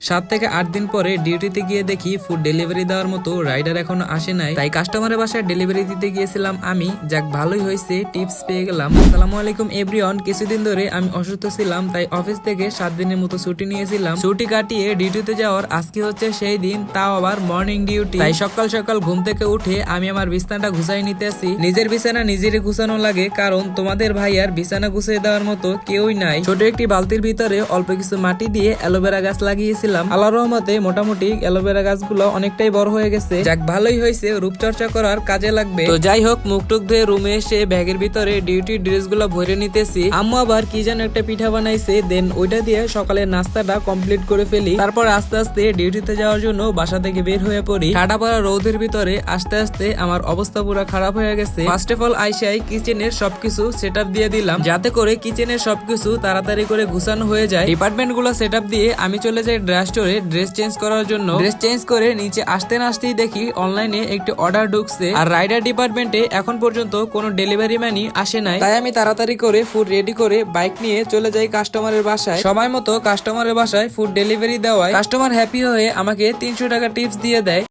7 থেকে 8 দিন পরে ডিউটিতে গিয়ে দেখি ফুড ডেলিভারি দেওয়ার মতো রাইডার এখনো আসে নাই। তাই কাস্টমারের বাসায় ডেলিভারি দিতে গিয়েছিলাম আমি। যাক, ভালোই হয়েছে, টিপস পেয়ে গেলাম। আসসালামু আলাইকুম এভরিওয়ান। কিছুদিন ধরে আমি অসুস্থ ছিলাম, তাই অফিস থেকে 7 দিনের মতো ছুটি নিয়েছিলাম। ছুটি কাটিয়ে ডিউটিতে যাওয়ার আজকে হচ্ছে সেই দিন, তাও আবার মর্নিং ডিউটি। তাই সকাল সকাল ঘুম থেকে উঠে আমি আমার বিছানাটা গুছাই নিতেছি। নিজের বিছানা নিজেরই গুছানো লাগে, কারণ তোমাদের ভাইয়ার বিছানা গুছিয়ে দেওয়ার মতো কেউই নাই। ছোট একটি বালতির ভিতরে অল্প কিছু মাটি দিয়ে অ্যালোভেরা গাছ লাগিয়েছিলাম। আল্লাহর রহমতে মোটামুটি অ্যালোভেরা গাছগুলো অনেকটাই বড় হয়ে গেছে। যাক, ভালোই হয়েছে, রূপচর্চা করার কাজে লাগবে। তো যাই হোক, মুখ টুক ধুয়ে রুমে এসে ব্যাগের ভিতরে ডিউটির ড্রেস গুলো ভরে নিতেছি। আম্মু আবার কি যেন একটা পিঠা বানাইছে, দেন ওইটা দিয়ে সকালের নাস্তাটা কমপ্লিট করে ফেলি। তারপর আস্তে আস্তে ডিউটিতে যাওয়ার জন্য বাসা থেকে বের হয়ে পড়ি। ঠাডা পড়া রোদের ভিতরে আস্তে আস্তে আমার অবস্থা পুরো খারাপ হয়ে গেছে। ফার্স্ট অফ অল আইসাই কিচেনের সবকিছু সেটআপ দিয়ে দিলাম, যাতে করে কিচেনের সবকিছু তাড়াতাড়ি করে গুছানো হয়ে যায়। ডিপার্টমেন্ট গুলো সেটআপ দিয়ে আমি চলে যাই ড্রেস স্টোরে ড্রেস চেঞ্জ করার জন্য। ড্রেস চেঞ্জ করে নিচে আসতে না আসতেই দেখি অনলাইনে একটি অর্ডার ঢুকছে, আর রাইডার ডিপার্টমেন্টে এখন পর্যন্ত কোনো ডেলিভারি ম্যানই আসে নাই। তাই আমি তাড়াতাড়ি করে ফুড রেডি করে বাইক নিয়ে চলে যাই কাস্টমারের বাসায়। সময় মতো কাস্টমারের বাসায় ফুড ডেলিভারি দেওয়ায় কাস্টমার হ্যাপি হয়ে আমাকে 300 টাকা টিপস দিয়ে দেয়।